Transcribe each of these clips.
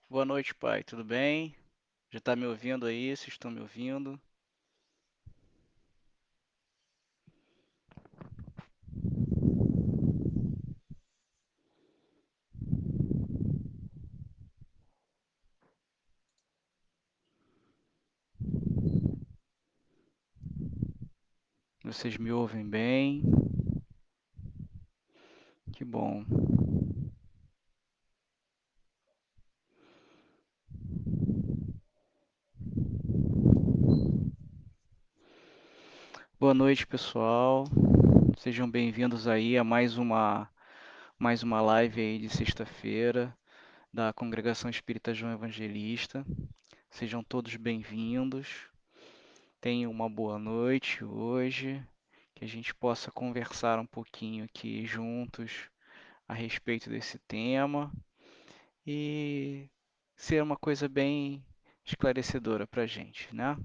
Boa noite, pai. Tudo bem? Já está me ouvindo aí? Vocês estão me ouvindo? Vocês me ouvem bem? Que bom. Boa noite, pessoal. Sejam bem-vindos aí a mais uma live aí de sexta-feira da Congregação Espírita João Evangelista. Sejam todos bem-vindos. Tenham uma boa noite hoje, que a gente possa conversar um pouquinho aqui juntos a respeito desse tema e ser uma coisa bem esclarecedora para a gente, né?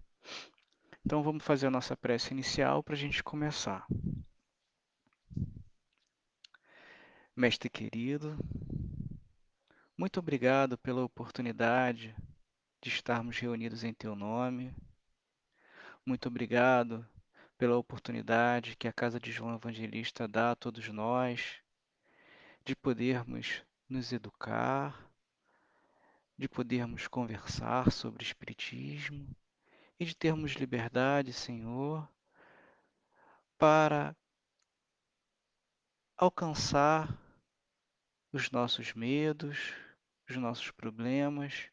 Então vamos fazer a nossa prece inicial para a gente começar. Mestre querido, muito obrigado pela oportunidade de estarmos reunidos em Teu nome. Muito obrigado pela oportunidade que a Casa de João Evangelista dá a todos nós de podermos nos educar, de podermos conversar sobre Espiritismo e de termos liberdade, Senhor, para alcançar os nossos medos, os nossos problemas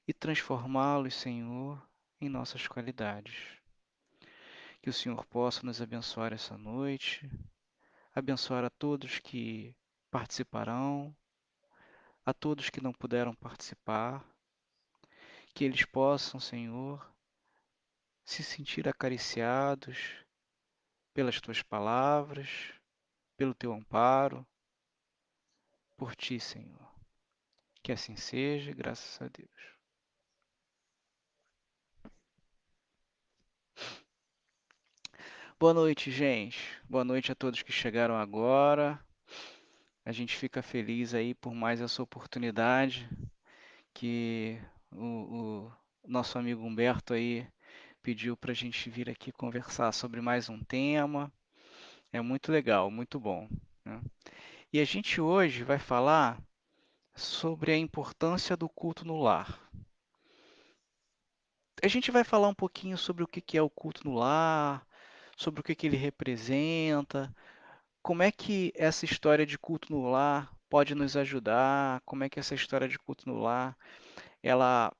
e transformá-los, Senhor, em nossas qualidades. Que o Senhor possa nos abençoar essa noite, abençoar a todos que participarão, a todos que não puderam participar, que eles possam, Senhor, se sentir acariciados pelas tuas palavras, pelo teu amparo, por ti, Senhor. Que assim seja, graças a Deus. Boa noite, gente. Boa noite a todos que chegaram agora. A gente fica feliz aí por mais essa oportunidade que o nosso amigo Humberto aí pediu para a gente vir aqui conversar sobre mais um tema. É muito legal, muito bom, né? E a gente hoje vai falar sobre a importância do culto no lar. A gente vai falar um pouquinho sobre o que que é o culto no lar, sobre o que que ele representa, como é que essa história de culto no lar pode nos ajudar, como é que essa história de culto no lar ela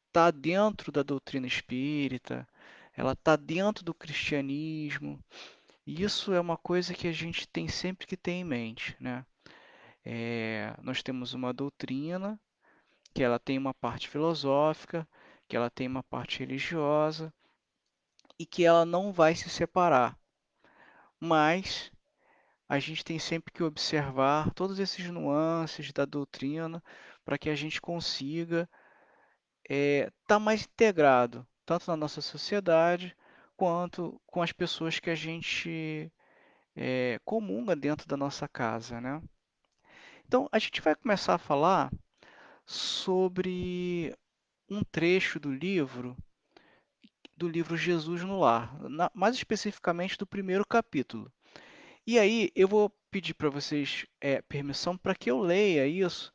está dentro da doutrina espírita, ela está dentro do cristianismo, e isso é uma coisa que a gente tem sempre que ter em mente, né? Nós temos uma doutrina que ela tem uma parte filosófica, que ela tem uma parte religiosa e que ela não vai se separar, mas a gente tem sempre que observar todos esses nuances da doutrina para que a gente consiga estar mais integrado, tanto na nossa sociedade quanto com as pessoas que a gente comunga dentro da nossa casa, né? Então, a gente vai começar a falar sobre um trecho do livro Jesus no Lar, mais especificamente do primeiro capítulo. E aí eu vou pedir para vocês permissão para que eu leia isso,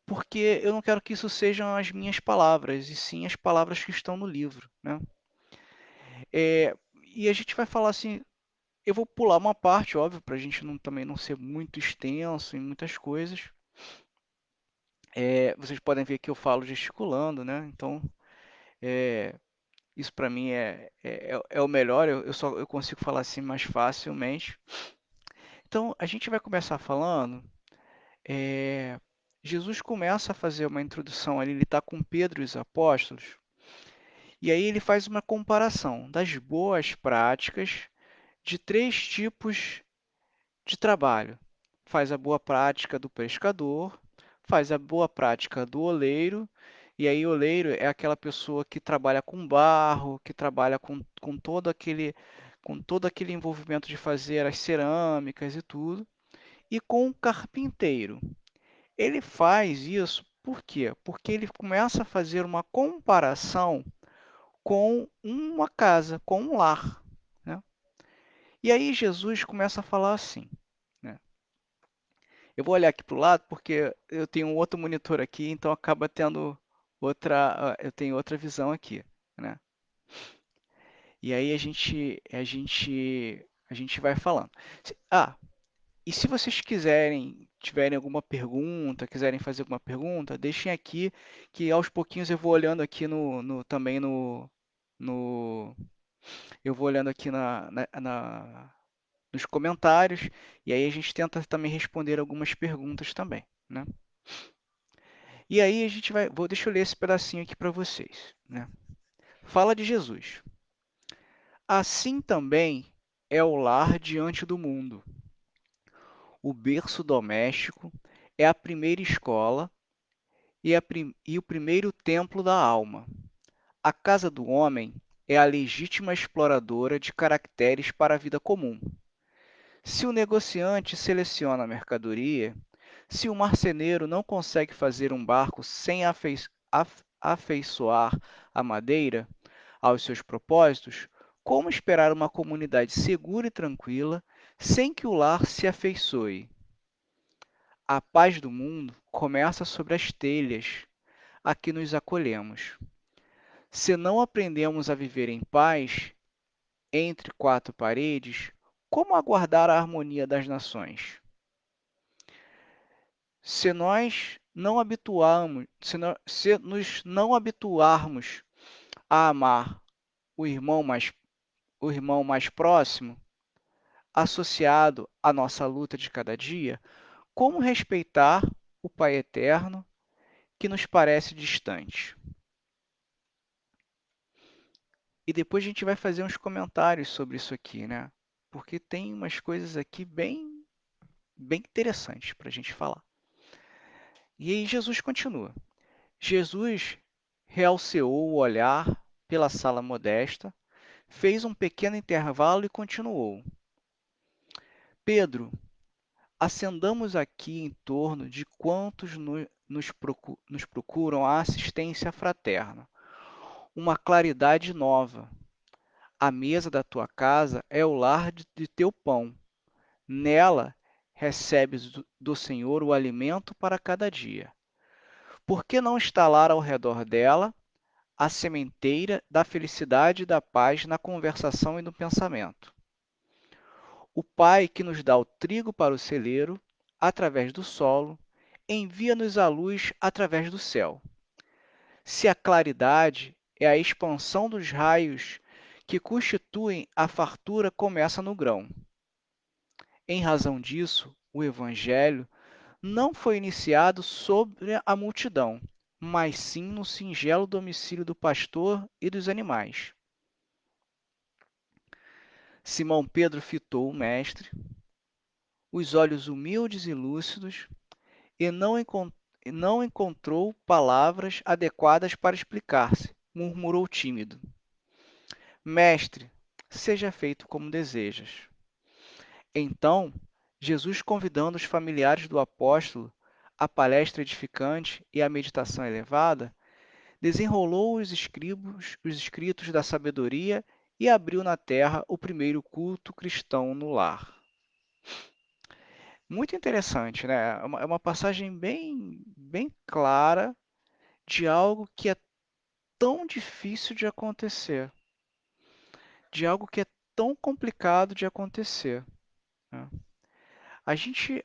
porque eu não quero que isso sejam as minhas palavras, e sim as palavras que estão no livro, né? É, e a gente vai falar assim, eu vou pular uma parte, óbvio, para a gente também não ser muito extenso em muitas coisas. Vocês podem ver que eu falo gesticulando, né? Então, é, isso para mim é o melhor, eu consigo falar assim mais facilmente. Então, a gente vai começar falando. É, Jesus começa a fazer uma introdução ali, ele está com Pedro e os apóstolos, e aí ele faz uma comparação das boas práticas de três tipos de trabalho. Faz a boa prática do pescador, faz a boa prática do oleiro, e aí oleiro é aquela pessoa que trabalha com barro, que trabalha com todo aquele envolvimento de fazer as cerâmicas e tudo, e com o carpinteiro. Ele faz isso por quê? Porque ele começa a fazer uma comparação com uma casa, com um lar, né? E aí Jesus começa a falar assim, né? Eu vou olhar aqui para o lado porque eu tenho um outro monitor aqui, então acaba tendo eu tenho outra visão aqui, né? E aí a gente vai falando. E se vocês tiverem alguma pergunta, quiserem fazer alguma pergunta, deixem aqui que aos pouquinhos eu vou olhando aqui também no eu vou olhando aqui nos comentários e aí a gente tenta também responder algumas perguntas também, né? E aí deixa eu ler esse pedacinho aqui para vocês, né? Fala de Jesus. Assim também é o lar diante do mundo. O berço doméstico é a primeira escola e o primeiro templo da alma. A casa do homem é a legítima exploradora de caracteres para a vida comum. Se o negociante seleciona a mercadoria, se o marceneiro não consegue fazer um barco sem afeiçoar a madeira aos seus propósitos, como esperar uma comunidade segura e tranquila sem que o lar se afeiçoe? A paz do mundo começa sobre as telhas a que nos acolhemos. Se não aprendemos a viver em paz entre quatro paredes, como aguardar a harmonia das nações? Se nós não habituarmos, se nos não habituarmos a amar o irmão mais, o irmão mais próximo, associado à nossa luta de cada dia, como respeitar o Pai eterno que nos parece distante? E depois a gente vai fazer uns comentários sobre isso aqui, né? Porque tem umas coisas aqui bem interessantes para a gente falar. E aí Jesus continua. Jesus realceou o olhar pela sala modesta, fez um pequeno intervalo e continuou. Pedro, acendamos aqui em torno de quantos nos procuram a assistência fraterna. Uma claridade nova. A mesa da tua casa é o lar de teu pão. Nela recebes do Senhor o alimento para cada dia. Por que não instalar ao redor dela a sementeira da felicidade e da paz na conversação e no pensamento? O Pai que nos dá o trigo para o celeiro, através do solo, envia-nos a luz através do céu. Se a claridade é a expansão dos raios que constituem a fartura começa no grão. Em razão disso, o Evangelho não foi iniciado sobre a multidão, mas sim no singelo domicílio do pastor e dos animais. Simão Pedro fitou o mestre, os olhos humildes e lúcidos, e não encontrou palavras adequadas para explicar-se. Murmurou tímido: Mestre, seja feito como desejas. Então, Jesus, convidando os familiares do apóstolo à palestra edificante e à meditação elevada, desenrolou os escritos da sabedoria e abriu na terra o primeiro culto cristão no lar. Muito interessante, né? É uma passagem bem clara de algo que é tão difícil de acontecer, de algo que é tão complicado de acontecer, né? A gente,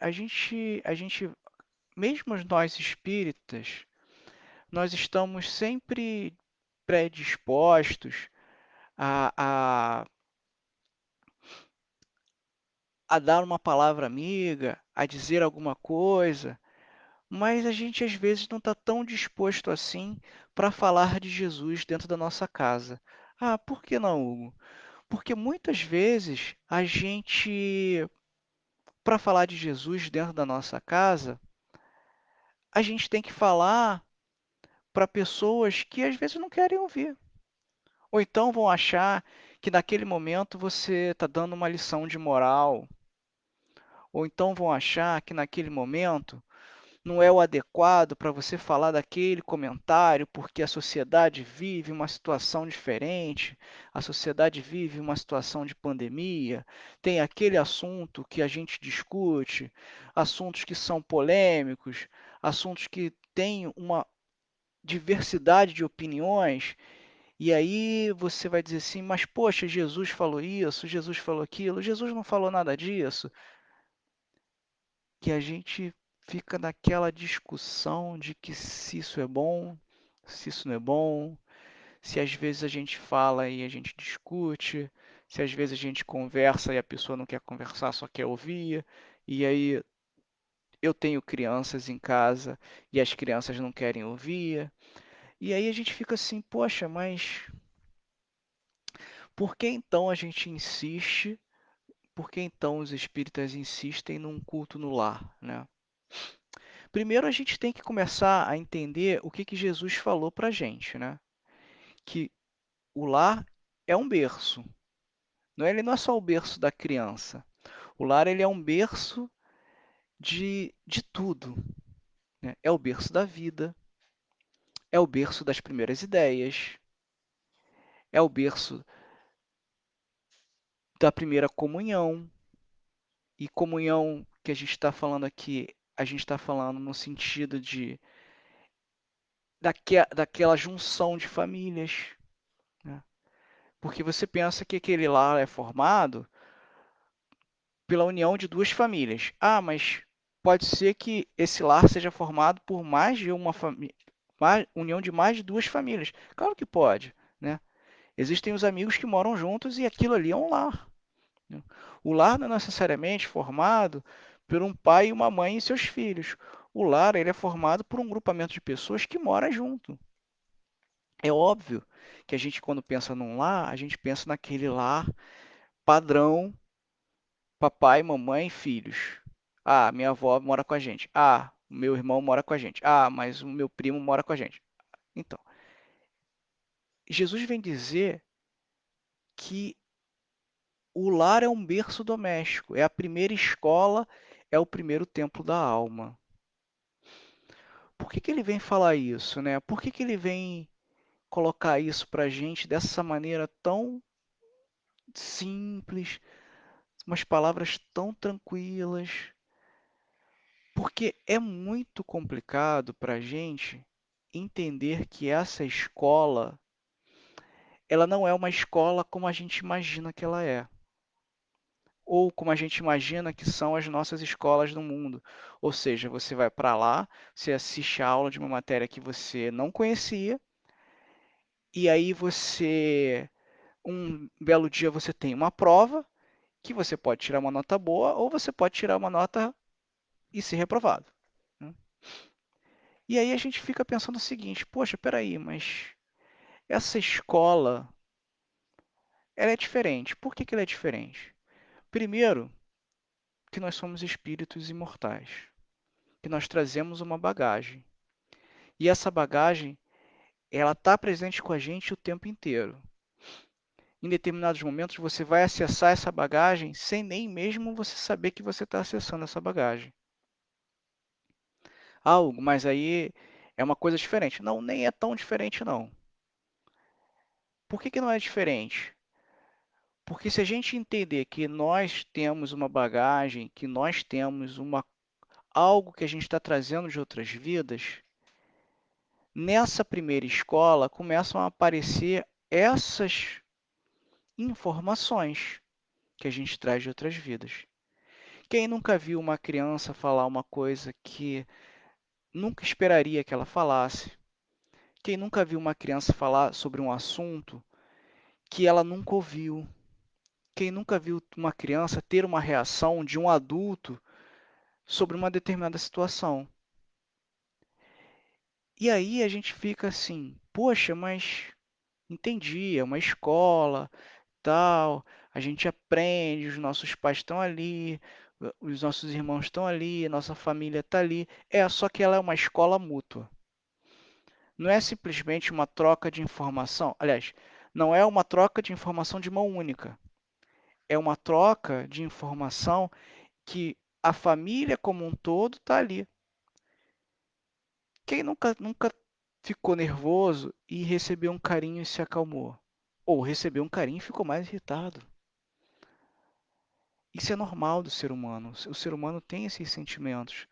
mesmo nós espíritas, nós estamos sempre predispostos a, a dar uma palavra amiga, a dizer alguma coisa, mas a gente às vezes não está tão disposto assim para falar de Jesus dentro da nossa casa. Ah, por que não, Hugo? Porque muitas vezes a gente, para falar de Jesus dentro da nossa casa, a gente tem que falar para pessoas que às vezes não querem ouvir. Ou então vão achar que naquele momento você está dando uma lição de moral. Ou então vão achar que naquele momento não é o adequado para você falar daquele comentário, porque a sociedade vive uma situação diferente, a sociedade vive uma situação de pandemia, tem aquele assunto que a gente discute, assuntos que são polêmicos, assuntos que têm uma diversidade de opiniões, e aí você vai dizer assim, mas poxa, Jesus falou isso, Jesus falou aquilo, Jesus não falou nada disso, que a gente fica naquela discussão de que se isso é bom, se isso não é bom, se às vezes a gente fala e a gente discute, se às vezes a gente conversa e a pessoa não quer conversar, só quer ouvir, e aí eu tenho crianças em casa e as crianças não querem ouvir, e aí a gente fica assim, poxa, mas por que então a gente insiste, por que então os espíritas insistem num culto no lar, né? Primeiro a gente tem que começar a entender o que que Jesus falou para a gente, né? Que o lar é um berço. Ele não é só o berço da criança. O lar ele é um berço de tudo, né? É o berço da vida, é o berço das primeiras ideias, é o berço da primeira comunhão. E comunhão que a gente está falando aqui, a gente está falando no sentido de daquela junção de famílias, né? Porque você pensa que aquele lar é formado pela união de duas famílias. Ah, mas pode ser que esse lar seja formado por mais de uma família, união de mais de duas famílias. Claro que pode, né? Existem os amigos que moram juntos e aquilo ali é um lar, né? O lar não é necessariamente formado por um pai e uma mãe e seus filhos. O lar ele é formado por um grupamento de pessoas que moram junto. É óbvio que a gente, quando pensa num lar, a gente pensa naquele lar padrão, papai, mamãe, filhos. Ah, minha avó mora com a gente. Ah, o meu irmão mora com a gente. Ah, mas o meu primo mora com a gente. Então, Jesus vem dizer que o lar é um berço doméstico, é a primeira escola, é o primeiro templo da alma. Por que que ele vem falar isso, né? Por que que ele vem colocar isso para a gente dessa maneira tão simples, umas palavras tão tranquilas? Porque é muito complicado para a gente entender que essa escola, ela não é uma escola como a gente imagina que ela é, ou como a gente imagina que são as nossas escolas no mundo. Ou seja, você vai para lá, você assiste a aula de uma matéria que você não conhecia, e aí um belo dia você tem uma prova que você pode tirar uma nota boa ou você pode tirar uma nota e ser reprovado, né? E aí a gente fica pensando o seguinte, poxa, peraí, mas essa escola, ela é diferente. Por que que ela é diferente? Primeiro, que nós somos espíritos imortais, que nós trazemos uma bagagem. E essa bagagem, ela está presente com a gente o tempo inteiro. Em determinados momentos, você vai acessar essa bagagem sem nem mesmo você saber que você está acessando essa bagagem. Algo, mas aí é uma coisa diferente. Não, nem é tão diferente não. Por que que não é diferente? Porque se a gente entender que nós temos uma bagagem, que nós temos algo que a gente está trazendo de outras vidas, nessa primeira escola começam a aparecer essas informações que a gente traz de outras vidas. Quem nunca viu uma criança falar uma coisa que nunca esperaria que ela falasse? Quem nunca viu uma criança falar sobre um assunto que ela nunca ouviu? Quem nunca viu uma criança ter uma reação de um adulto sobre uma determinada situação? E aí a gente fica assim, poxa, mas entendi, é uma escola, tal, a gente aprende, os nossos pais estão ali, os nossos irmãos estão ali, a nossa família está ali. É, só que ela é uma escola mútua. Não é simplesmente uma troca de informação. Aliás, não é uma troca de informação de mão única. É uma troca de informação que a família como um todo está ali. Quem nunca ficou nervoso e recebeu um carinho e se acalmou? Ou recebeu um carinho e ficou mais irritado? Isso é normal do ser humano. O ser humano tem esses sentimentos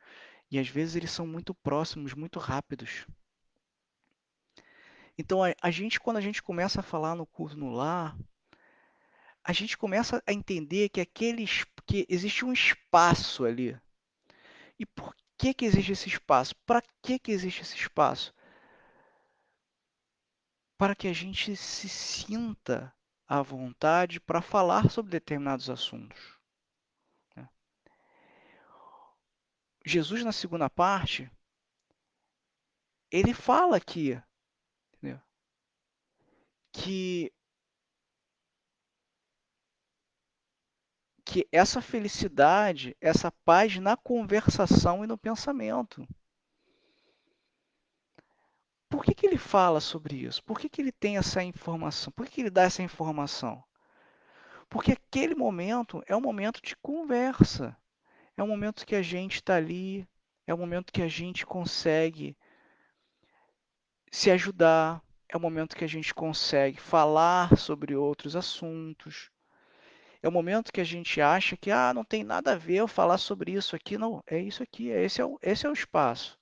e às vezes eles são muito próximos, muito rápidos. Então quando a gente começa a falar no culto no lar, a gente começa a entender que existe um espaço ali. E por que existe esse espaço? Para que existe esse espaço? Para que a gente se sinta à vontade para falar sobre determinados assuntos, né? Jesus, na segunda parte, ele fala aqui, né, que, que essa felicidade, essa paz na conversação e no pensamento. Por que ele fala sobre isso? Por que ele tem essa informação? Por que ele dá essa informação? Porque aquele momento é um momento de conversa. É um momento que a gente está ali, é um momento que a gente consegue se ajudar, é um momento que a gente consegue falar sobre outros assuntos. É o momento que a gente acha que não tem nada a ver eu falar sobre isso aqui. Não, é isso aqui, esse é o espaço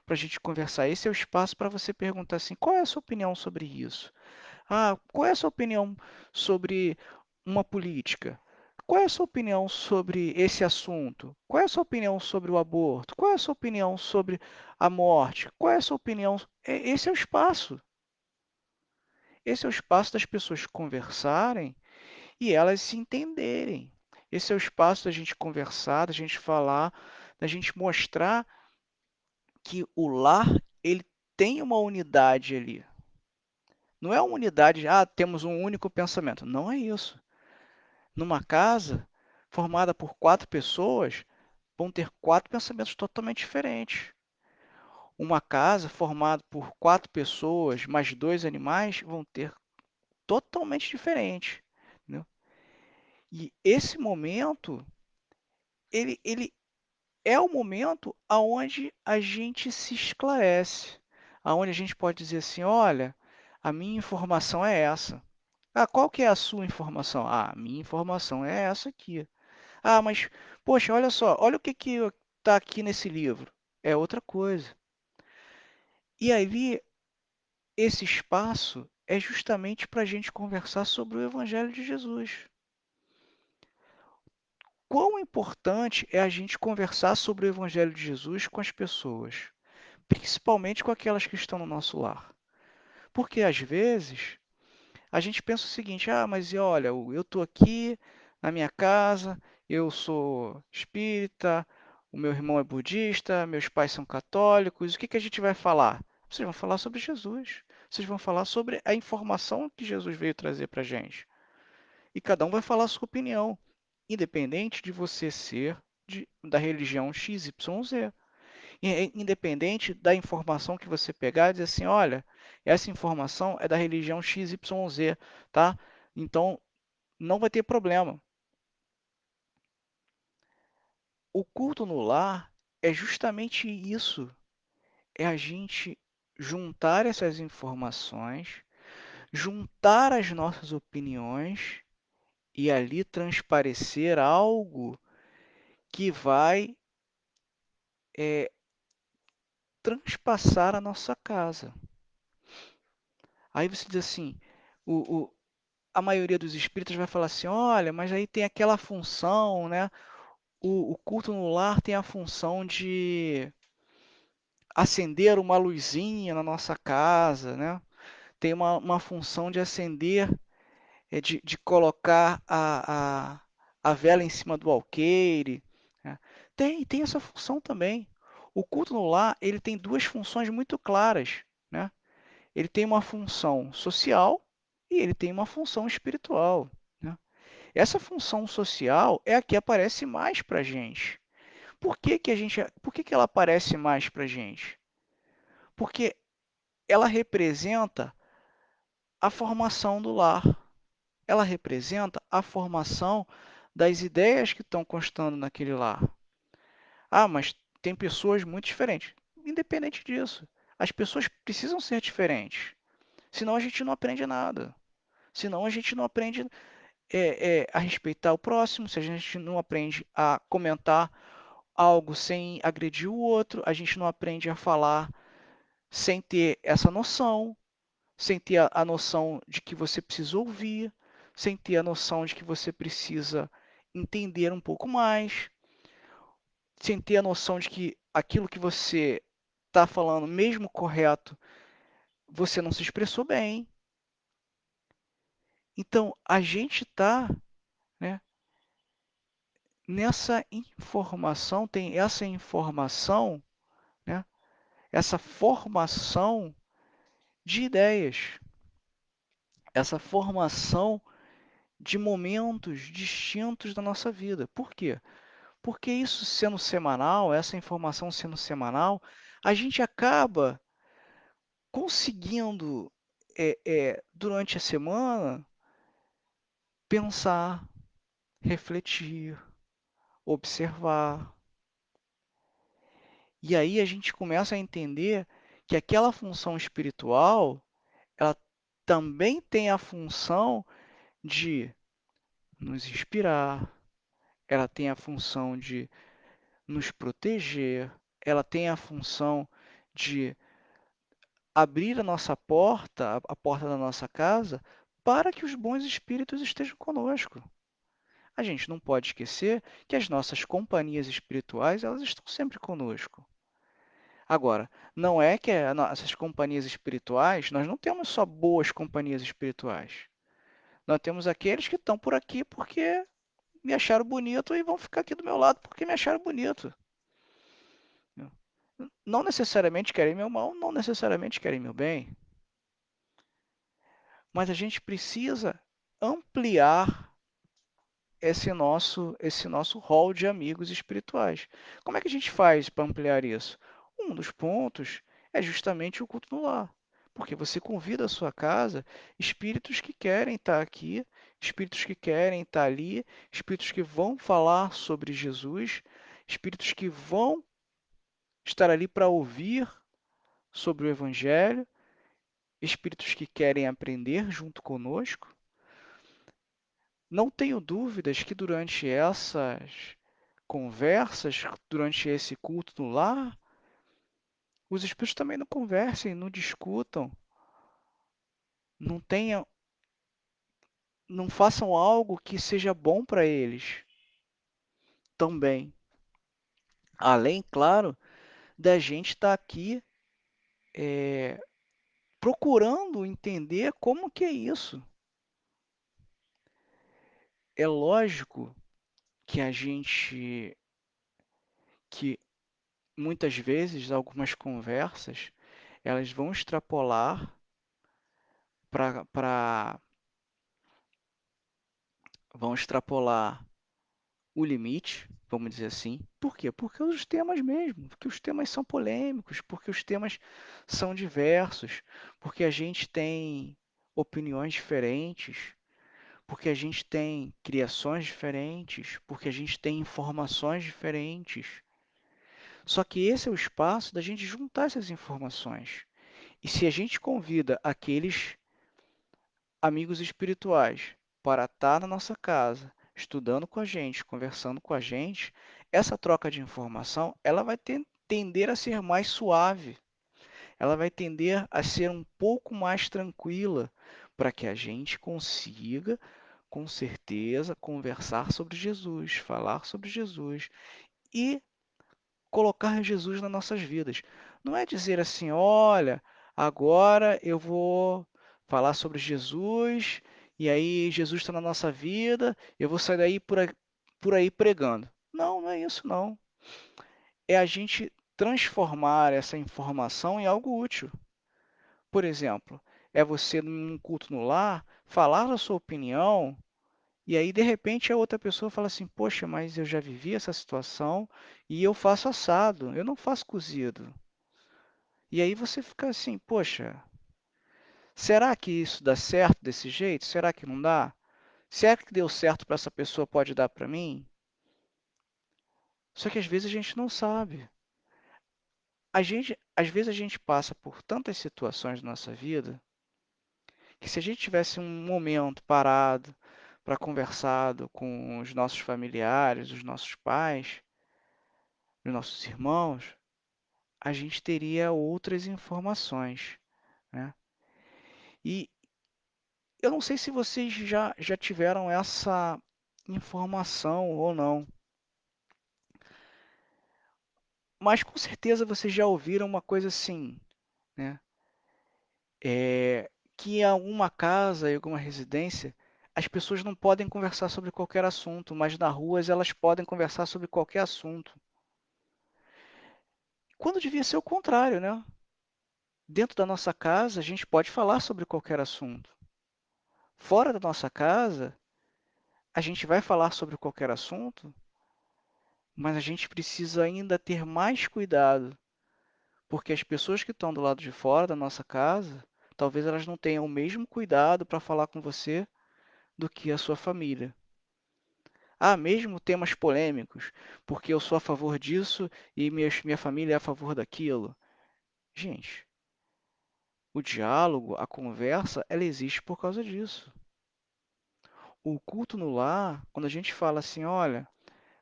para a gente conversar. Esse é o espaço para você perguntar assim: qual é a sua opinião sobre isso? Qual é a sua opinião sobre uma política? Qual é a sua opinião sobre esse assunto? Qual é a sua opinião sobre o aborto? Qual é a sua opinião sobre a morte? Qual é a sua opinião? Esse é o espaço. Esse é o espaço das pessoas conversarem e elas se entenderem. Esse é o espaço da gente conversar, da gente falar, da gente mostrar que o lar ele tem uma unidade ali. Não é uma unidade de, temos um único pensamento. Não é isso. Numa casa formada por 4 pessoas, vão ter 4 pensamentos totalmente diferentes. Uma casa formada por 4 pessoas mais 2 animais vão ter totalmente diferentes, né? E esse momento, ele é o momento aonde a gente se esclarece, aonde a gente pode dizer assim, olha, a minha informação é essa. Qual que é a sua informação? A minha informação é essa aqui. Mas, poxa, olha só, olha o que está aqui nesse livro. É outra coisa. E ali, esse espaço é justamente para a gente conversar sobre o Evangelho de Jesus. Quão importante é a gente conversar sobre o Evangelho de Jesus com as pessoas, principalmente com aquelas que estão no nosso lar. Porque às vezes a gente pensa o seguinte: mas olha, eu estou aqui na minha casa, eu sou espírita, o meu irmão é budista, meus pais são católicos, o que a gente vai falar? Vocês vão falar sobre Jesus. Vocês vão falar sobre a informação que Jesus veio trazer para a gente. E cada um vai falar a sua opinião, independente de você ser da religião XYZ. Independente da informação que você pegar e dizer assim, olha, essa informação é da religião XYZ, tá? Então, não vai ter problema. O culto no lar é justamente isso, é a gente juntar essas informações, juntar as nossas opiniões e ali transparecer algo que vai transpassar a nossa casa. Aí você diz assim, a maioria dos espíritas vai falar assim, olha, mas aí tem aquela função, né? O culto no lar tem a função de acender uma luzinha na nossa casa, né? Tem uma função de acender, de colocar a vela em cima do alqueire, né? Tem essa função também. O culto no lar, ele tem duas funções muito claras, né? Ele tem uma função social e ele tem uma função espiritual, né? Essa função social é a que aparece mais para a gente. Por que ela aparece mais para a gente? Porque ela representa a formação do lar. Ela representa a formação das ideias que estão constando naquele lar. Mas tem pessoas muito diferentes. independente disso. As pessoas precisam ser diferentes, senão a gente não aprende nada. Senão a gente não aprende a respeitar o próximo, se a gente não aprende a comentar algo sem agredir o outro, a gente não aprende a falar sem ter essa noção, sem ter a noção de que você precisa ouvir, sem ter a noção de que você precisa entender um pouco mais, sem ter a noção de que aquilo que você está falando, mesmo correto, você não se expressou bem. Então, a gente está, né, nessa informação, tem essa informação, né, essa formação de ideias, essa formação de momentos distintos da nossa vida. Por quê? Porque isso sendo semanal, essa informação sendo semanal, a gente acaba conseguindo, durante a semana, pensar, refletir, observar. E aí a gente começa a entender que aquela função espiritual, ela também tem a função de nos inspirar, ela tem a função de nos proteger, ela tem a função de abrir a nossa porta, a porta da nossa casa, para que os bons espíritos estejam conosco. A gente não pode esquecer que as nossas companhias espirituais, elas estão sempre conosco. Agora, não é que essas companhias espirituais, nós não temos só boas companhias espirituais. Nós temos aqueles que estão por aqui porque me acharam bonito e vão ficar aqui do meu lado porque me acharam bonito. Não necessariamente querem meu mal, não necessariamente querem meu bem, mas a gente precisa ampliar esse nosso rol de amigos espirituais. Como é que a gente faz para ampliar isso? Um dos pontos é justamente o culto no lar, porque você convida à sua casa espíritos que querem estar aqui, espíritos que querem estar ali, espíritos que vão falar sobre Jesus, espíritos que vão estar ali para ouvir sobre o Evangelho, espíritos que querem aprender junto conosco. Não tenho dúvidas que durante essas conversas, durante esse culto no lar, os espíritos também não conversem, não discutam, não tenham, não façam algo que seja bom para eles também. Além, claro, da gente estar aqui procurando entender como que é isso. É lógico que a gente, que muitas vezes algumas conversas, elas vão extrapolar para vão extrapolar o limite, vamos dizer assim. Por quê? Porque os temas mesmo, porque os temas são polêmicos, porque os temas são diversos, porque a gente tem opiniões diferentes, porque a gente tem criações diferentes, porque a gente tem informações diferentes. Só que esse é o espaço da gente juntar essas informações. E se a gente convida aqueles amigos espirituais para estar na nossa casa, estudando com a gente, conversando com a gente, essa troca de informação, ela vai tender a ser mais suave, ela vai tender a ser um pouco mais tranquila, para que a gente consiga, com certeza, conversar sobre Jesus, falar sobre Jesus e colocar Jesus nas nossas vidas. Não é dizer assim, olha, agora eu vou falar sobre Jesus, e aí Jesus está na nossa vida, eu vou sair daí por aí pregando. Não, não é isso não. É a gente transformar essa informação em algo útil. Por exemplo, é você num culto no lar, falar a sua opinião, e aí de repente a outra pessoa fala assim, poxa, mas eu já vivi essa situação e eu faço assado, eu não faço cozido. E aí você fica assim, poxa, será que isso dá certo desse jeito? Será que não dá? Será que deu certo para essa pessoa pode dar para mim? Só que às vezes a gente não sabe. Às vezes a gente passa por tantas situações na nossa vida que se a gente tivesse um momento parado para conversado com os nossos familiares, os nossos pais, os nossos irmãos, a gente teria outras informações, né? E eu não sei se vocês já tiveram essa informação ou não, mas com certeza vocês já ouviram uma coisa assim, né? Que em alguma casa, em alguma residência, as pessoas não podem conversar sobre qualquer assunto, mas na rua elas podem conversar sobre qualquer assunto. Quando devia ser o contrário, né? Dentro da nossa casa, a gente pode falar sobre qualquer assunto. Fora da nossa casa, a gente vai falar sobre qualquer assunto, mas a gente precisa ainda ter mais cuidado, porque as pessoas que estão do lado de fora da nossa casa, talvez elas não tenham o mesmo cuidado para falar com você do que a sua família. Ah, mesmo temas polêmicos, porque eu sou a favor disso e minha família é a favor daquilo. Gente, o diálogo, a conversa, ela existe por causa disso. O culto no lar, quando a gente fala assim, olha,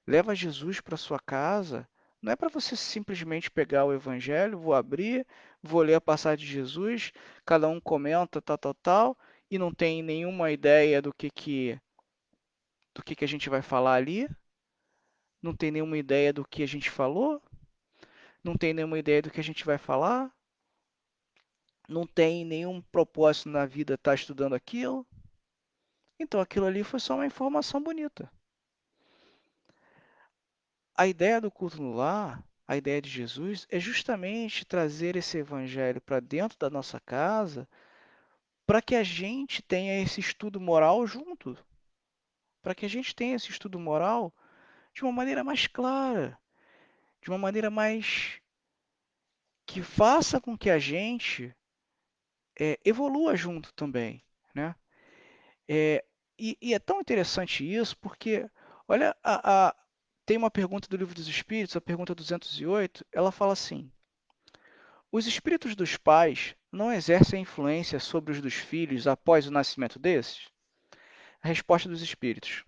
leva Jesus para sua casa, não é para você simplesmente pegar o evangelho, vou abrir, vou ler a passagem de Jesus, cada um comenta, tal, tal, tal, e não tem nenhuma ideia do que a gente vai falar ali, não tem nenhuma ideia do que a gente falou, não tem nenhuma ideia do que a gente vai falar, não tem nenhum propósito na vida estar estudando aquilo. Então aquilo ali foi só uma informação bonita. A ideia do culto no lar, a ideia de Jesus, é justamente trazer esse evangelho para dentro da nossa casa, para que a gente tenha esse estudo moral junto, para que a gente tenha esse estudo moral de uma maneira mais clara, de uma maneira mais que faça com que a gente evolua junto também, né? É, e é tão interessante isso porque, olha, tem uma pergunta do Livro dos Espíritos, a pergunta 208, ela fala assim: os espíritos dos pais não exercem influência sobre os dos filhos após o nascimento desses? A resposta dos espíritos: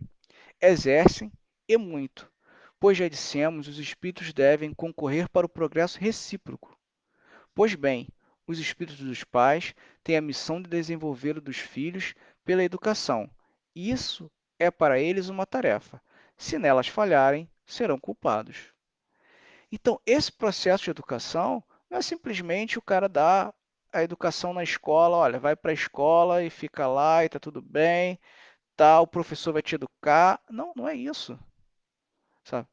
exercem e muito, pois já dissemos, os espíritos devem concorrer para o progresso recíproco. Pois bem, os espíritos dos pais têm a missão de desenvolver o dos filhos pela educação. Isso é para eles uma tarefa. Se nelas falharem, serão culpados. Então, esse processo de educação não é simplesmente o cara dar a educação na escola, olha, vai para a escola e fica lá e está tudo bem, tá, o professor vai te educar. Não, não é isso, sabe?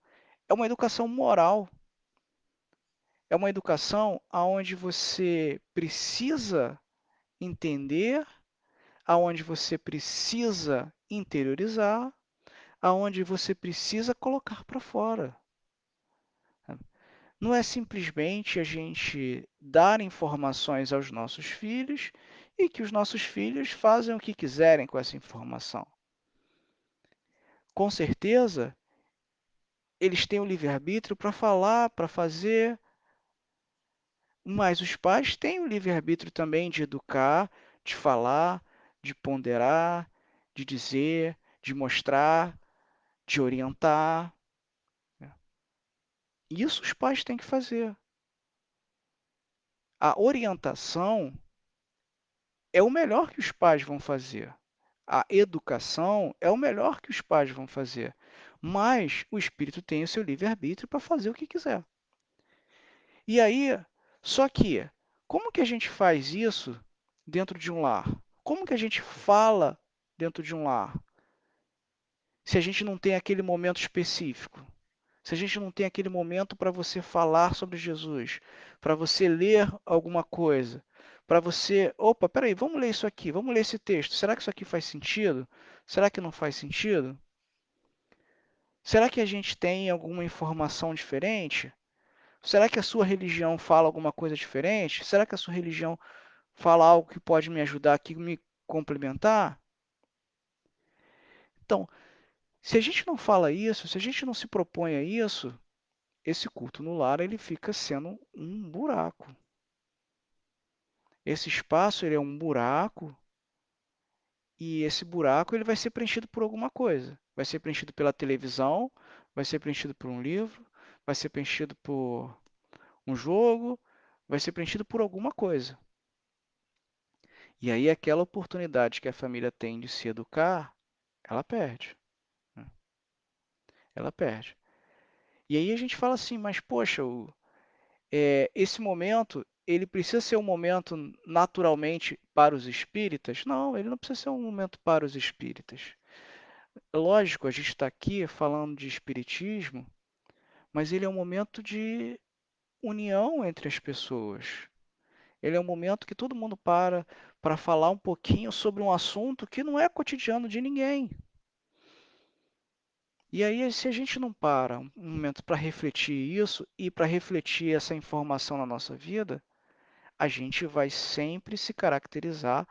É uma educação moral, é uma educação onde você precisa entender, aonde você precisa interiorizar, aonde você precisa colocar para fora. Não é simplesmente a gente dar informações aos nossos filhos e que os nossos filhos fazem o que quiserem com essa informação. Com certeza, eles têm o livre-arbítrio para falar, para fazer, mas os pais têm o livre-arbítrio também de educar, de falar, de ponderar, de dizer, de mostrar, de orientar. Isso os pais têm que fazer. A orientação é o melhor que os pais vão fazer. A educação é o melhor que os pais vão fazer. Mas o espírito tem o seu livre-arbítrio para fazer o que quiser. E aí, só que, como que a gente faz isso dentro de um lar? Como que a gente fala dentro de um lar? Se a gente não tem aquele momento específico? Se a gente não tem aquele momento para você falar sobre Jesus, para você ler alguma coisa, para você, opa, peraí, vamos ler isso aqui, vamos ler esse texto. Será que isso aqui faz sentido? Será que não faz sentido? Será que a gente tem alguma informação diferente? Será que a sua religião fala alguma coisa diferente? Será que a sua religião fala algo que pode me ajudar aqui, me complementar? Então, se a gente não fala isso, se a gente não se propõe a isso, esse culto no lar ele fica sendo um buraco. Esse espaço ele é um buraco e esse buraco ele vai ser preenchido por alguma coisa. Vai ser preenchido pela televisão, vai ser preenchido por um livro, vai ser preenchido por um jogo, vai ser preenchido por alguma coisa. E aí aquela oportunidade que a família tem de se educar, ela perde, né? Ela perde. E aí a gente fala assim, mas poxa, esse momento, ele precisa ser um momento naturalmente para os espíritas? Não, ele não precisa ser um momento para os espíritas. Lógico, a gente está aqui falando de espiritismo, mas ele é um momento de união entre as pessoas. Ele é um momento que todo mundo para falar um pouquinho sobre um assunto que não é cotidiano de ninguém. E aí, se a gente não para um momento para refletir isso e para refletir essa informação na nossa vida, a gente vai sempre se caracterizar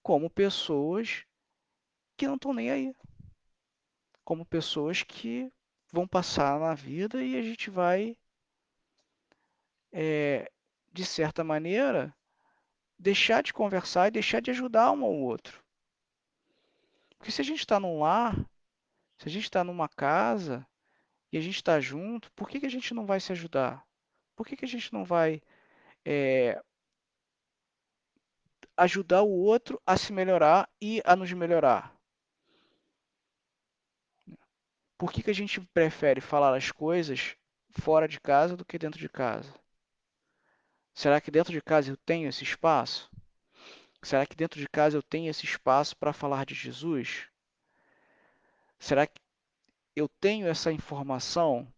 como pessoas que não estão nem aí, como pessoas que vão passar na vida e a gente vai, eh, de certa maneira, deixar de conversar e deixar de ajudar um ao outro. Porque se a gente está num lar, se a gente está numa casa e a gente está junto, por que que a gente não vai se ajudar? Por que que a gente não vai, eh, ajudar o outro a se melhorar e a nos melhorar? Por que que a gente prefere falar as coisas fora de casa do que dentro de casa? Será que dentro de casa eu tenho esse espaço? Será que dentro de casa eu tenho esse espaço para falar de Jesus? Será que eu tenho essa informação?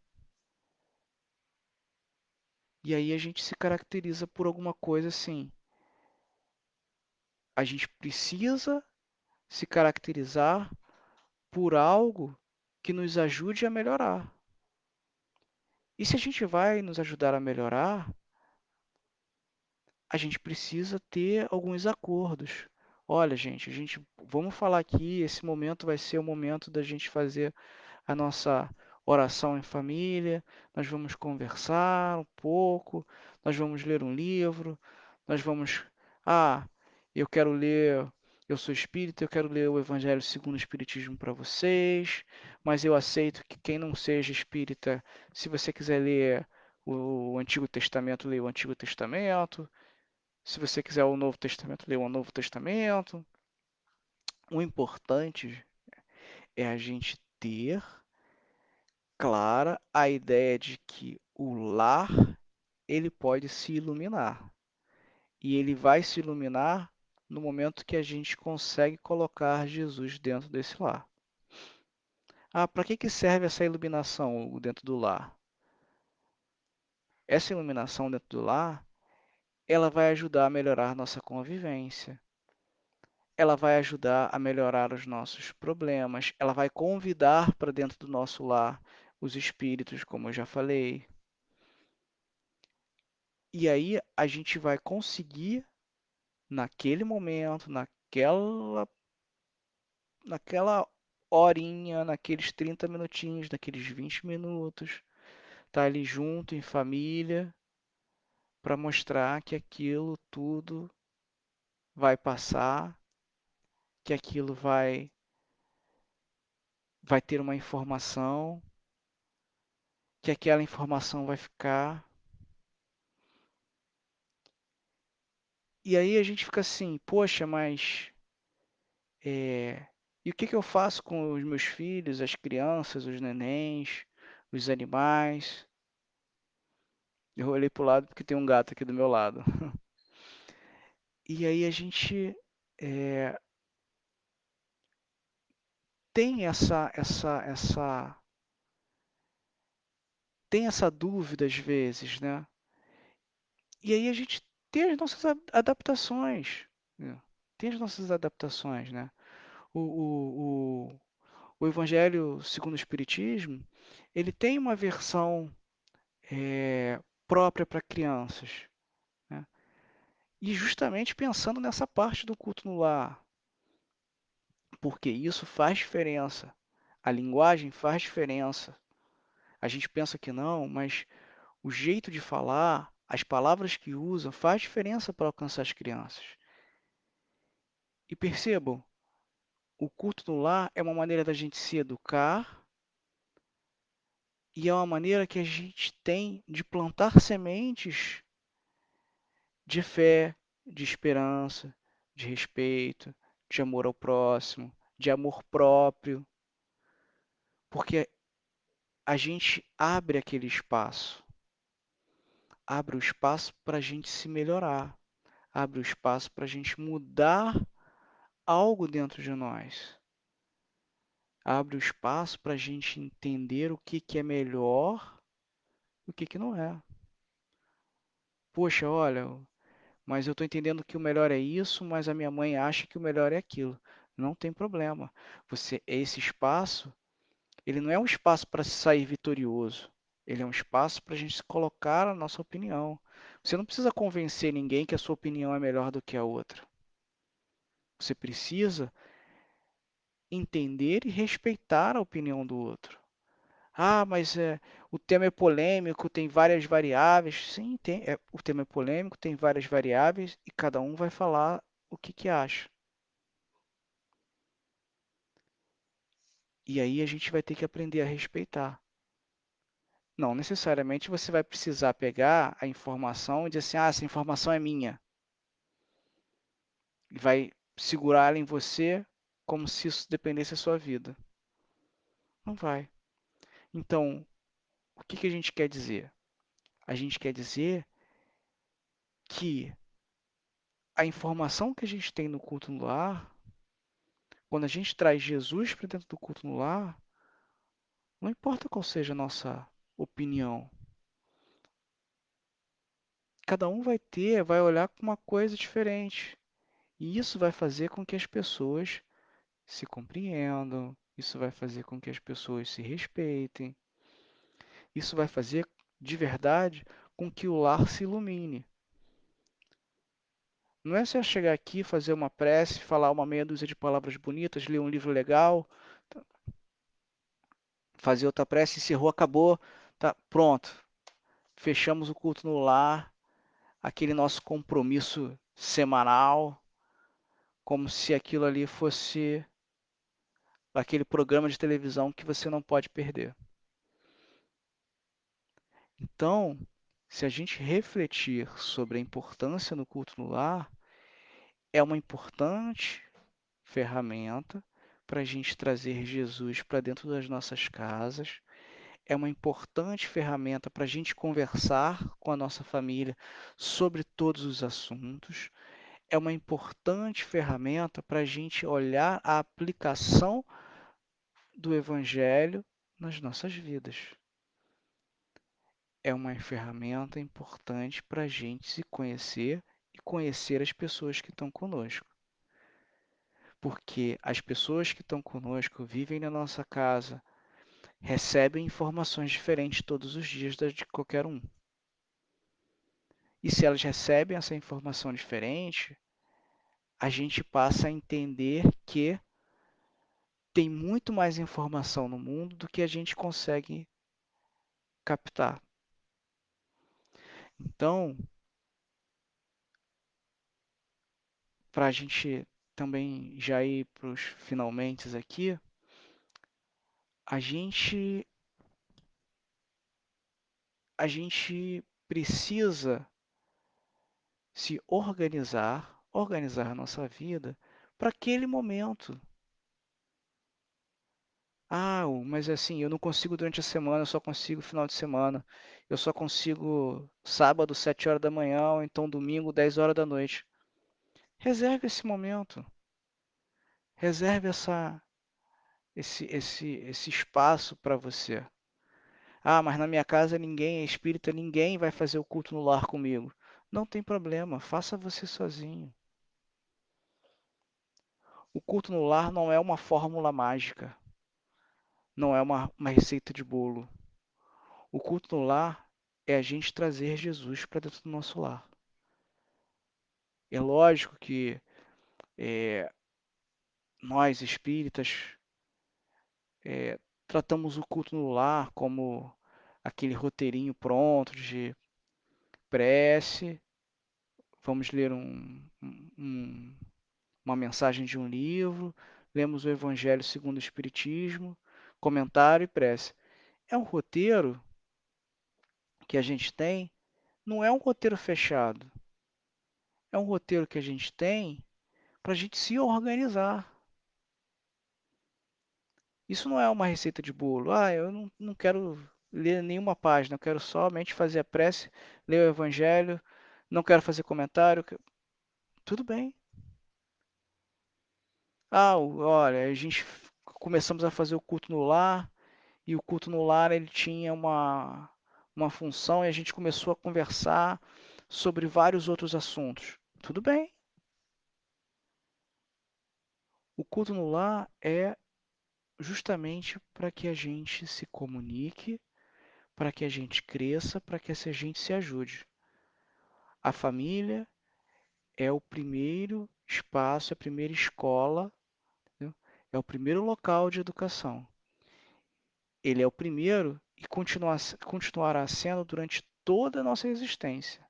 E aí a gente se caracteriza por alguma coisa assim. A gente precisa se caracterizar por algo que nos ajude a melhorar. E se a gente vai nos ajudar a melhorar, a gente precisa ter alguns acordos. Olha, gente, vamos falar aqui, esse momento vai ser o momento da gente fazer a nossa oração em família, nós vamos conversar um pouco, nós vamos ler um livro, nós vamos, ah, eu quero ler, eu sou espírita, eu quero ler o Evangelho segundo o Espiritismo para vocês, mas eu aceito que quem não seja espírita, se você quiser ler o Antigo Testamento, leia o Antigo Testamento. Se você quiser o Novo Testamento, leia o Novo Testamento. O importante é a gente ter clara a ideia de que o lar ele pode se iluminar e ele vai se iluminar no momento que a gente consegue colocar Jesus dentro desse lar. Ah, para que que serve essa iluminação dentro do lar? Essa iluminação dentro do lar, ela vai ajudar a melhorar nossa convivência. Ela vai ajudar a melhorar os nossos problemas, ela vai convidar para dentro do nosso lar os espíritos, como eu já falei. E aí a gente vai conseguir, naquele momento, naquela horinha, naqueles 30 minutinhos, naqueles 20 minutos, estar ali junto em família, para mostrar que aquilo tudo vai passar, que aquilo vai ter uma informação, que aquela informação vai ficar. E aí a gente fica assim, poxa, mas e o que que eu faço com os meus filhos, as crianças, os nenéns, os animais? Eu olhei pro lado porque tem um gato aqui do meu lado. E aí a gente eh, tem tem essa dúvida às vezes, né? E aí a gente tem as nossas adaptações, né? Tem as nossas adaptações, né? O, o, o, o Evangelho segundo o Espiritismo, ele tem uma versão própria para crianças, né? E justamente pensando nessa parte do culto no lar, porque isso faz diferença. A linguagem faz diferença. A gente pensa que não, mas o jeito de falar, as palavras que usa, faz diferença para alcançar as crianças. E percebam, o culto no lar é uma maneira da gente se educar e é uma maneira que a gente tem de plantar sementes de fé, de esperança, de respeito, de amor ao próximo, de amor próprio, porque a gente abre o espaço para a gente se melhorar, abre o espaço para a gente mudar algo dentro de nós, abre o espaço para a gente entender o que que é melhor e o que que não é. Poxa, olha, mas eu estou entendendo que o melhor é isso, mas a minha mãe acha que o melhor é aquilo. Não tem problema. Esse espaço, ele não é um espaço para sair vitorioso. Ele é um espaço para a gente se colocar a nossa opinião. Você não precisa convencer ninguém que a sua opinião é melhor do que a outra. Você precisa entender e respeitar a opinião do outro. Ah, mas o tema é polêmico, tem várias variáveis. Sim, o tema é polêmico, tem várias variáveis e cada um vai falar o que que acha. E aí a gente vai ter que aprender a respeitar. Não necessariamente você vai precisar pegar a informação e dizer assim, ah, essa informação é minha. E vai segurar ela em você como se isso dependesse da sua vida. Não vai. Então, o que que a gente quer dizer? A gente quer dizer que a informação que a gente tem no culto no lar, quando a gente traz Jesus para dentro do culto no lar, não importa qual seja a nossa opinião, cada um vai olhar com uma coisa diferente. E isso vai fazer com que as pessoas se compreendam, isso vai fazer com que as pessoas se respeitem, isso vai fazer de verdade com que o lar se ilumine. Não é só chegar aqui, fazer uma prece, falar uma meia dúzia de palavras bonitas, ler um livro legal, fazer outra prece, encerrou, acabou, tá pronto. Fechamos o culto no lar, aquele nosso compromisso semanal, como se aquilo ali fosse aquele programa de televisão que você não pode perder. Então, se a gente refletir sobre a importância no culto no lar, é uma importante ferramenta para a gente trazer Jesus para dentro das nossas casas, é uma importante ferramenta para a gente conversar com a nossa família sobre todos os assuntos, é uma importante ferramenta para a gente olhar a aplicação do Evangelho nas nossas vidas. É uma ferramenta importante para a gente se conhecer e conhecer as pessoas que estão conosco. Porque as pessoas que estão conosco vivem na nossa casa, recebem informações diferentes todos os dias de qualquer um. E se elas recebem essa informação diferente, a gente passa a entender que tem muito mais informação no mundo do que a gente consegue captar. Então, para a gente também já ir para os finalmente aqui, a gente, a gente precisa se organizar a nossa vida para aquele momento. Ah, mas assim, eu não consigo durante a semana, eu só consigo final de semana. Eu só consigo sábado, 7 horas da manhã, ou então domingo, 10 horas da noite. Reserve esse momento. Reserve esse espaço para você. Ah, mas na minha casa ninguém é espírita, ninguém vai fazer o culto no lar comigo. Não tem problema, faça você sozinho. O culto no lar não é uma fórmula mágica, não é uma receita de bolo. O culto no lar é a gente trazer Jesus para dentro do nosso lar. É lógico que nós espíritas tratamos o culto no lar como aquele roteirinho pronto de prece, vamos ler uma mensagem de um livro, lemos o Evangelho segundo o Espiritismo, comentário e prece. É um roteiro que a gente tem, não é um roteiro fechado, é um roteiro que a gente tem para a gente se organizar. Isso não é uma receita de bolo. Ah, eu não quero ler nenhuma página, eu quero somente fazer a prece, ler o Evangelho, não quero fazer comentário. Tudo bem. Ah, olha, a gente começamos a fazer o culto no lar, e o culto no lar ele tinha uma função e a gente começou a conversar sobre vários outros assuntos. Tudo bem. O culto no lar é justamente para que a gente se comunique, para que a gente cresça, para que a gente se ajude. A família é o primeiro espaço, é a primeira escola, né? É o primeiro local de educação. Ele é o primeiro e continuará sendo durante toda a nossa existência.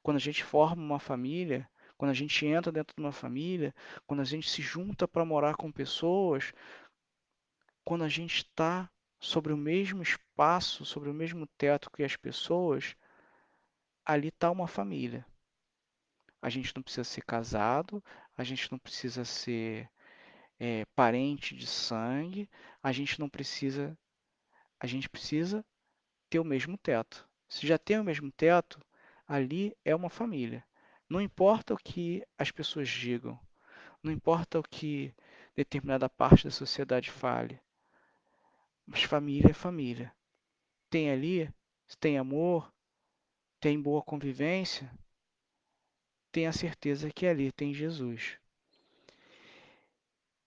Quando a gente forma uma família, quando a gente entra dentro de uma família, quando a gente se junta para morar com pessoas, quando a gente está sobre o mesmo espaço, sobre o mesmo teto que as pessoas, ali está uma família. A gente não precisa ser casado, a gente não precisa ser parente de sangue, a gente não precisa, a gente precisa ter o mesmo teto. Se já tem o mesmo teto, ali é uma família. Não importa o que as pessoas digam, não importa o que determinada parte da sociedade fale, mas família é família. Tem ali, se tem amor, tem boa convivência, tenha certeza que ali tem Jesus.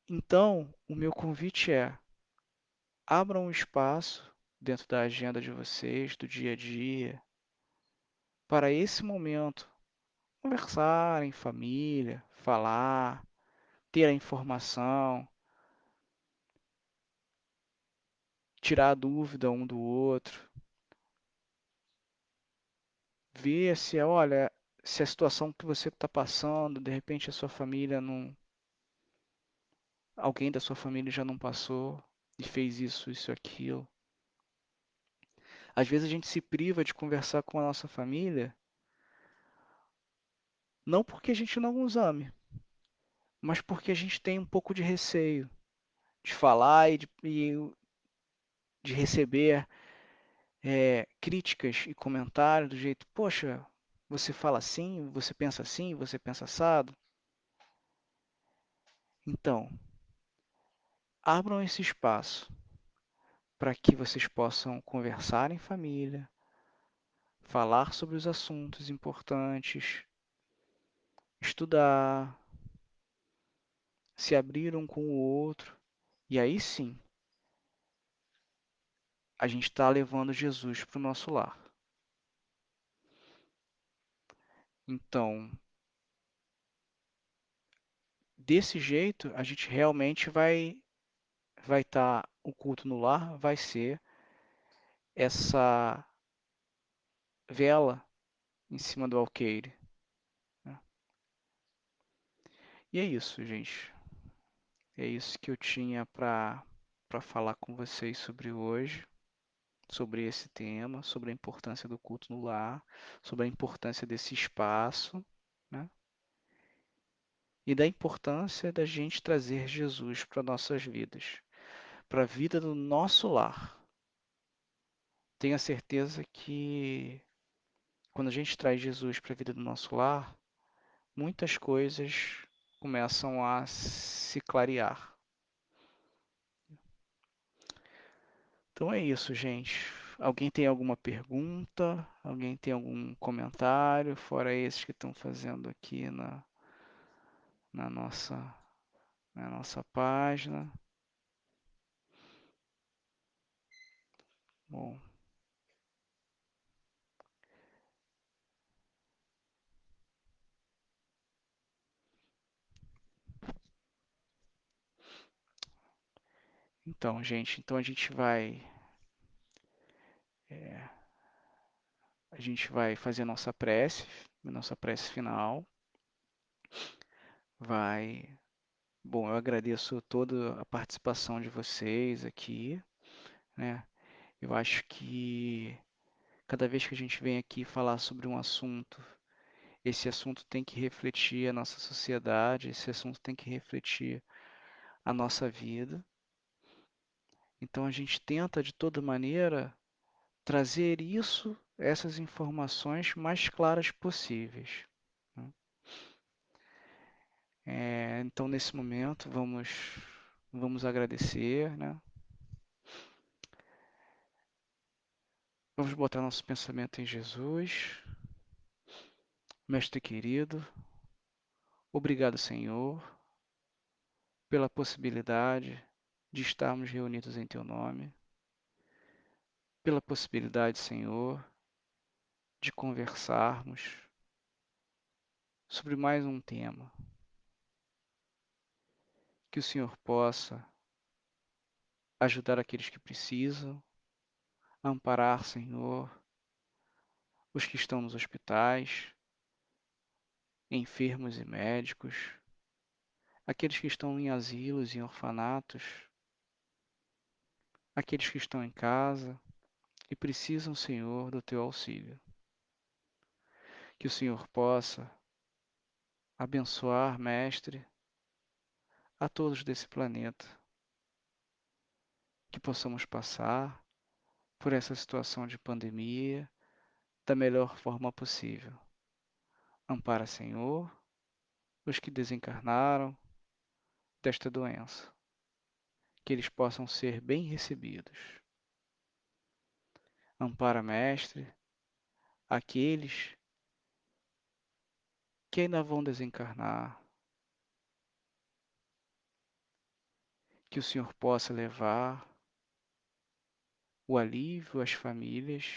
Então, o meu convite é: abram um espaço dentro da agenda de vocês, do dia a dia, para esse momento. Conversar em família, falar, ter a informação, tirar a dúvida um do outro, ver se, olha, se a situação que você está passando, de repente a sua família não, alguém da sua família já não passou e fez isso, isso, aquilo. Às vezes a gente se priva de conversar com a nossa família, não porque a gente não os ame, mas porque a gente tem um pouco de receio de falar de receber críticas e comentários do jeito, poxa, você fala assim, você pensa assado. Então, abram esse espaço para que vocês possam conversar em família, falar sobre os assuntos importantes, estudar, se abrir um com o outro. E aí sim, a gente está levando Jesus para o nosso lar. Então, desse jeito, a gente realmente vai estar, o culto no lar vai ser essa vela em cima do alqueire, né? E é isso, gente. É isso que eu tinha para falar com vocês sobre hoje, sobre esse tema, sobre a importância do culto no lar, sobre a importância desse espaço, né? E da importância da gente trazer Jesus para nossas vidas, para a vida do nosso lar. Tenha certeza que quando a gente traz Jesus para a vida do nosso lar, muitas coisas começam a se clarear. Então é isso, gente. Alguém tem alguma pergunta? Alguém tem algum comentário? Fora esses que estão fazendo aqui na nossa, na nossa página. Bom, então, gente, então a gente vai a gente vai fazer a nossa prece final. Vai. Bom, eu agradeço toda a participação de vocês aqui, né? Eu acho que cada vez que a gente vem aqui falar sobre um assunto, esse assunto tem que refletir a nossa sociedade, esse assunto tem que refletir a nossa vida. Então a gente tenta de toda maneira trazer isso, essas informações mais claras possíveis, né? Então nesse momento vamos agradecer, né? Vamos botar nosso pensamento em Jesus. Mestre querido, obrigado, Senhor, pela possibilidade de estarmos reunidos em Teu nome, pela possibilidade, Senhor, de conversarmos sobre mais um tema. Que o Senhor possa ajudar aqueles que precisam, amparar, Senhor, os que estão nos hospitais, enfermos e médicos, aqueles que estão em asilos e orfanatos, aqueles que estão em casa e precisam, Senhor, do Teu auxílio. Que o Senhor possa abençoar, Mestre, a todos desse planeta, que possamos passar por essa situação de pandemia da melhor forma possível. Ampara, Senhor, os que desencarnaram desta doença, que eles possam ser bem recebidos. Ampara, Mestre, aqueles que ainda vão desencarnar, que o Senhor possa levar o alívio às famílias,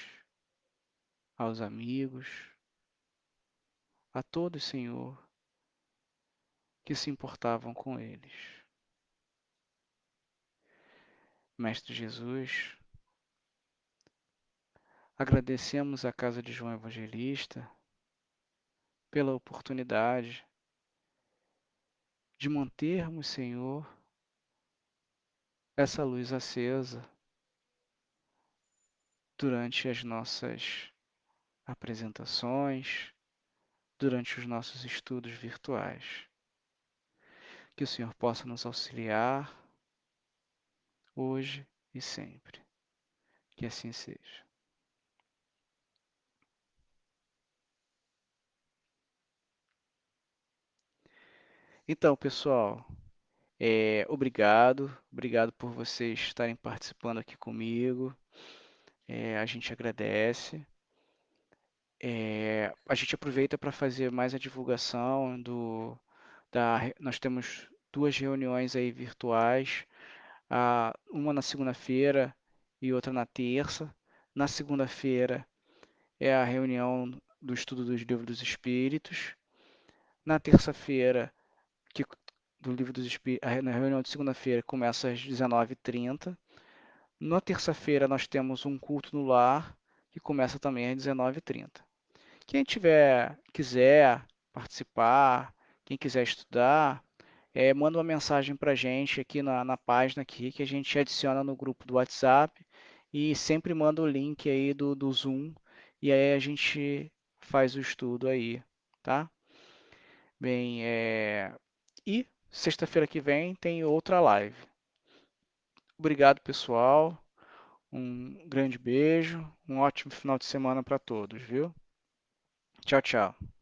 aos amigos, a todos, Senhor, que se importavam com eles. Mestre Jesus, agradecemos à Casa de João Evangelista pela oportunidade de mantermos, Senhor, essa luz acesa durante as nossas apresentações, durante os nossos estudos virtuais. Que o Senhor possa nos auxiliar hoje e sempre. Que assim seja. Então, pessoal, obrigado por vocês estarem participando aqui comigo. A gente agradece. A gente aproveita para fazer mais a divulgação nós temos duas reuniões aí virtuais, uma na segunda-feira e outra na terça. Na segunda-feira é a reunião do estudo dos livros dos Espíritos. Na terça-feira, que do livro dos Espíritos, na reunião de segunda-feira começa às 19h30. Na terça-feira nós temos um culto no lar que começa também às 19h30. Quem quiser participar, quem quiser estudar, manda uma mensagem para a gente aqui na página aqui que a gente adiciona no grupo do WhatsApp e sempre manda o link aí do Zoom e aí a gente faz o estudo aí, tá? Bem, e sexta-feira que vem tem outra live. Obrigado, pessoal. Um grande beijo, um ótimo final de semana para todos, viu? Tchau, tchau.